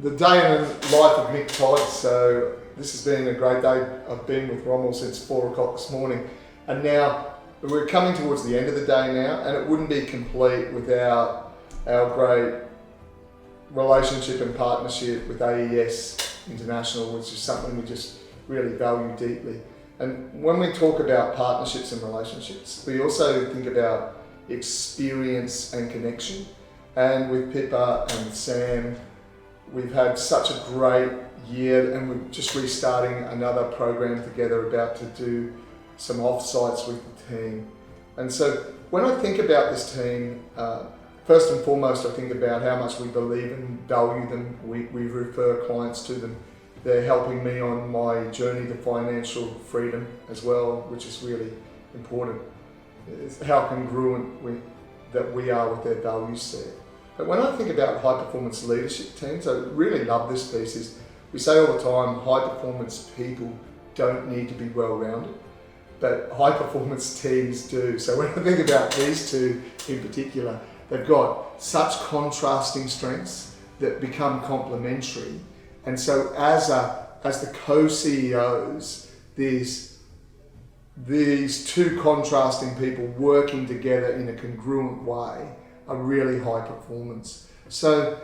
the day in the life of Mick Todd. So this has been a great day. I've been with Rommel since 4 o'clock this morning, and now we're coming towards the end of the day now, and it wouldn't be complete without our great relationship and partnership with AES International, which is something we just really value deeply. And when we talk about partnerships and relationships, we also think about experience and connection. And with Pippa and Sam, we've had such a great year, and we're just restarting another program together, about to do some off-sites with the team. And so when I think about this team, first and foremost, I think about how much we believe and value them. We refer clients to them. They're helping me on my journey to financial freedom as well, which is really important. It's how congruent we are with their value set. But when I think about high performance leadership teams, I really love this piece. Is we say all the time, high performance people don't need to be well rounded, but high performance teams do. So when I think about these two in particular, they've got such contrasting strengths that become complementary. And so as the co-CEOs, these two contrasting people working together in a congruent way are really high performance. So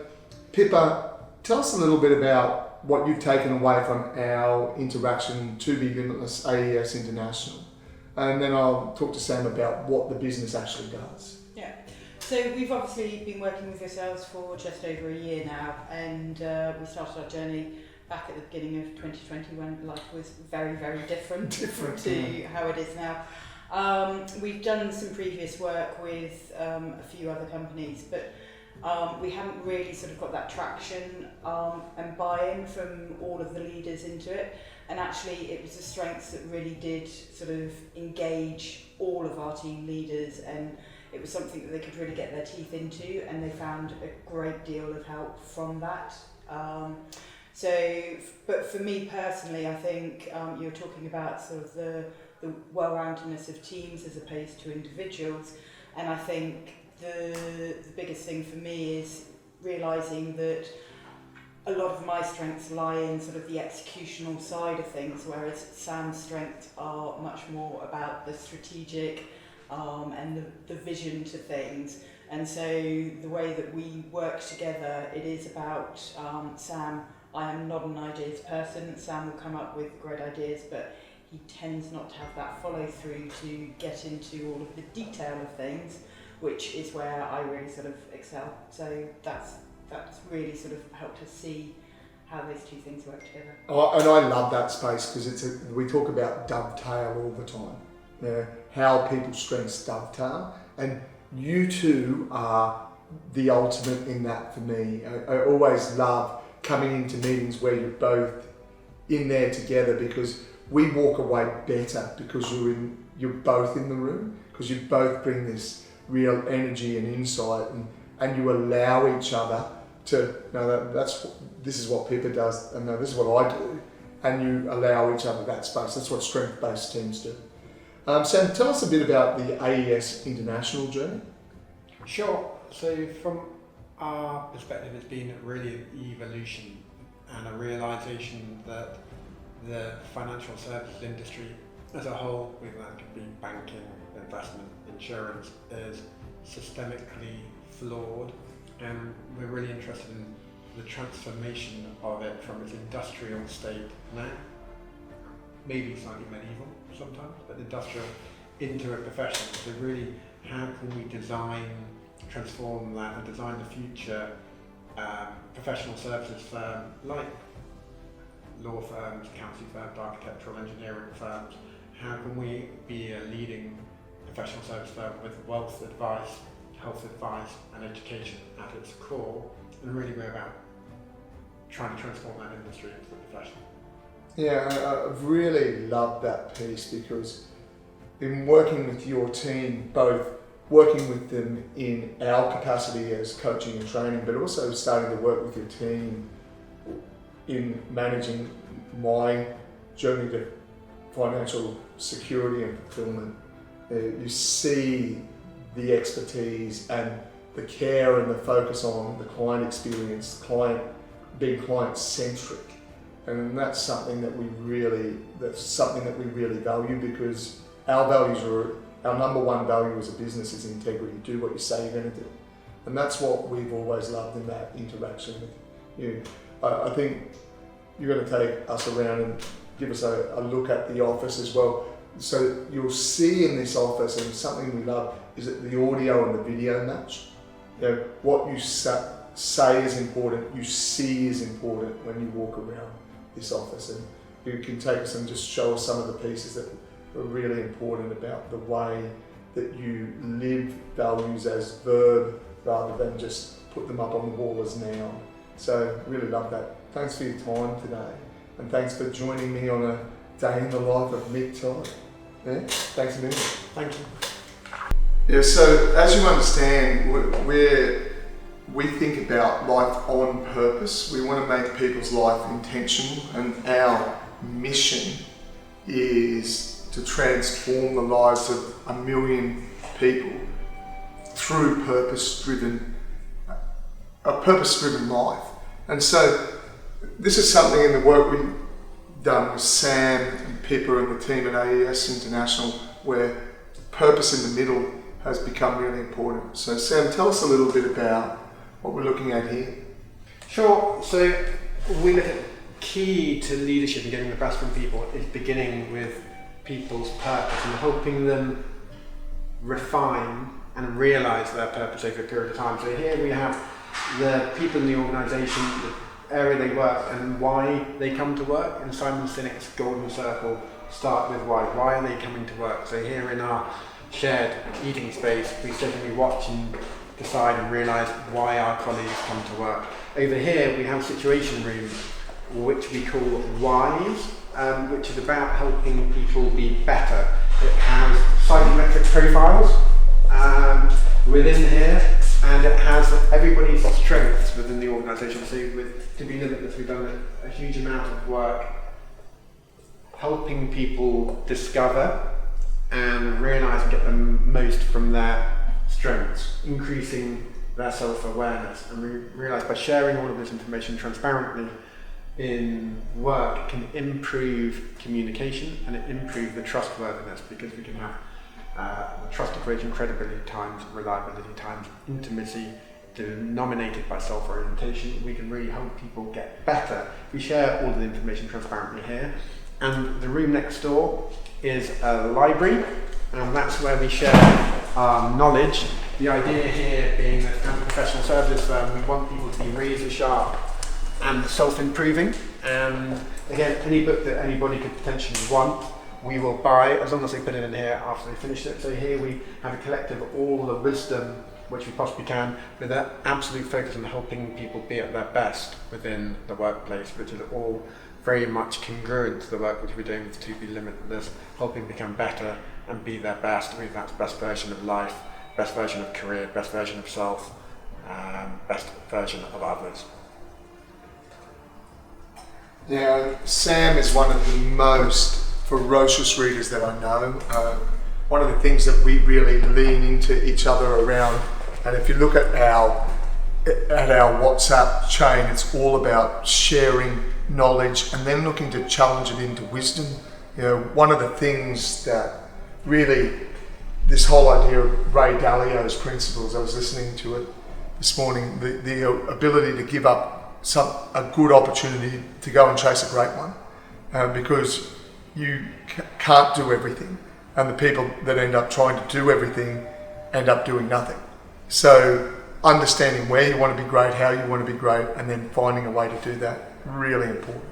Pippa, tell us a little bit about what you've taken away from our interaction to Be Limitless AES International. And then I'll talk to Sam about what the business actually does. Yeah. So we've obviously been working with yourselves for just over a year now, and we started our journey back at the beginning of 2020 when life was very, very different to how it is now. We've done some previous work with a few other companies, but we haven't really sort of got that traction and buy-in from all of the leaders into it. And actually it was the strengths that really did sort of engage all of our team leaders, and it was something that they could really get their teeth into, and they found a great deal of help from that. But for me personally, I think you were talking about sort of the well-roundedness of teams as opposed to individuals, and I think the biggest thing for me is realising that a lot of my strengths lie in sort of the executional side of things, whereas Sam's strengths are much more about the strategic and the vision to things. And so the way that we work together, it is about Sam. I am not an ideas person. Sam will come up with great ideas, but he tends not to have that follow through to get into all of the detail of things, which is where I really sort of excel. So that's really sort of helped us see how those two things work together. Oh, and I love that space because we talk about dovetail all the time. You know, how people's strengths dovetail, and you two are the ultimate in that for me. I always love coming into meetings where you're both in there together, because we walk away better because you're both in the room, because you both bring this real energy and insight, and you allow each other to, no, this is what Pippa does, and no, this is what I do, and you allow each other that space. That's what strength-based teams do. Sam, tell us a bit about the AES International journey. Sure. So from our perspective, it's been really an evolution and a realisation that the financial services industry as a whole, whether that could be banking, investment, insurance, is systemically flawed, and we're really interested in the transformation of it from its industrial state now, maybe slightly medieval sometimes, but industrial, into a professional. So really, how can we transform that and design the future professional services firm, like law firms, accounting firms, architectural engineering firms? How can we be a leading professional service firm with wealth advice, health advice and education at its core, and really go about trying to transform that industry into the profession? Yeah, I've really loved that piece, because in working with your team, both working with them in our capacity as coaching and training, but also starting to work with your team in managing my journey to financial security and fulfillment, you see the expertise and the care and the focus on the client experience, the client being client-centric. And that's something that we really value, because our number one value as a business is integrity. Do what you say you're going to do. And that's what we've always loved in that interaction with you. I think you're going to take us around and give us a look at the office as well. So you'll see in this office, and something we love, is that the audio and the video match. You know, what you say is important, you see is important when you walk around this office. And you can take us and just show us some of the pieces that are really important about the way that you live values as verb rather than just put them up on the wall as noun. So really love that. Thanks for your time today, and thanks for joining me on a day in the life of Mick, Todd. Yeah? Thanks a million. Thank you. Yeah, so as you understand, we think about life on purpose. We want to make people's life intentional, and our mission is to transform the lives of 1 million people through a purpose-driven life. And so this is something in the work we've done with Sam and Pippa and the team at AES International, where purpose in the middle has become really important. So Sam, tell us a little bit about what we're looking at here. Sure. So we look at key to leadership and getting the best from people is beginning with people's purpose and helping them refine and realise their purpose over a period of time. So here we have the people in the organisation, the area they work and why they come to work. In Simon Sinek's Golden Circle, start with why. Why are they coming to work? So here in our shared eating space, we sit and we watch and decide and realise why our colleagues come to work. Over here we have a situation room, which we call Whys, which is about helping people be better. It has psychometric profiles within here, and it has everybody's strengths within the organisation. So to be limitless, we've done a huge amount of work helping people discover and realise and get the most from their strengths, increasing their self-awareness. And we realise by sharing all of this information transparently in work, it can improve communication and it improve the trustworthiness, because we can have the trust equation, credibility times reliability times intimacy, denominated by self-orientation. We can really help people get better. We share all of the information transparently here. And the room next door is a library, and that's where we share our knowledge. The idea here being that as a professional services firm, we want people to be razor sharp and self-improving. And again, any book that anybody could potentially want, we will buy, as long as they put it in here after they finish it. So here we have a collective of all the wisdom which we possibly can, with an absolute focus on helping people be at their best within the workplace, which is all very much congruent to the work which we're doing with To Be Limitless, helping become better and be their best, whether that's best version of life, best version of career, best version of self, best version of others. Now, Sam is one of the most ferocious readers that I know. One of the things that we really lean into each other around, and if you look at our WhatsApp chain, it's all about sharing knowledge and then looking to challenge it into wisdom. You know, one of the things that really, this whole idea of Ray Dalio's principles, I was listening to it this morning, the ability to give up a good opportunity to go and chase a great one, because you can't do everything, and the people that end up trying to do everything end up doing nothing. So understanding where you want to be great, how you want to be great, and then finding a way to do that, really important.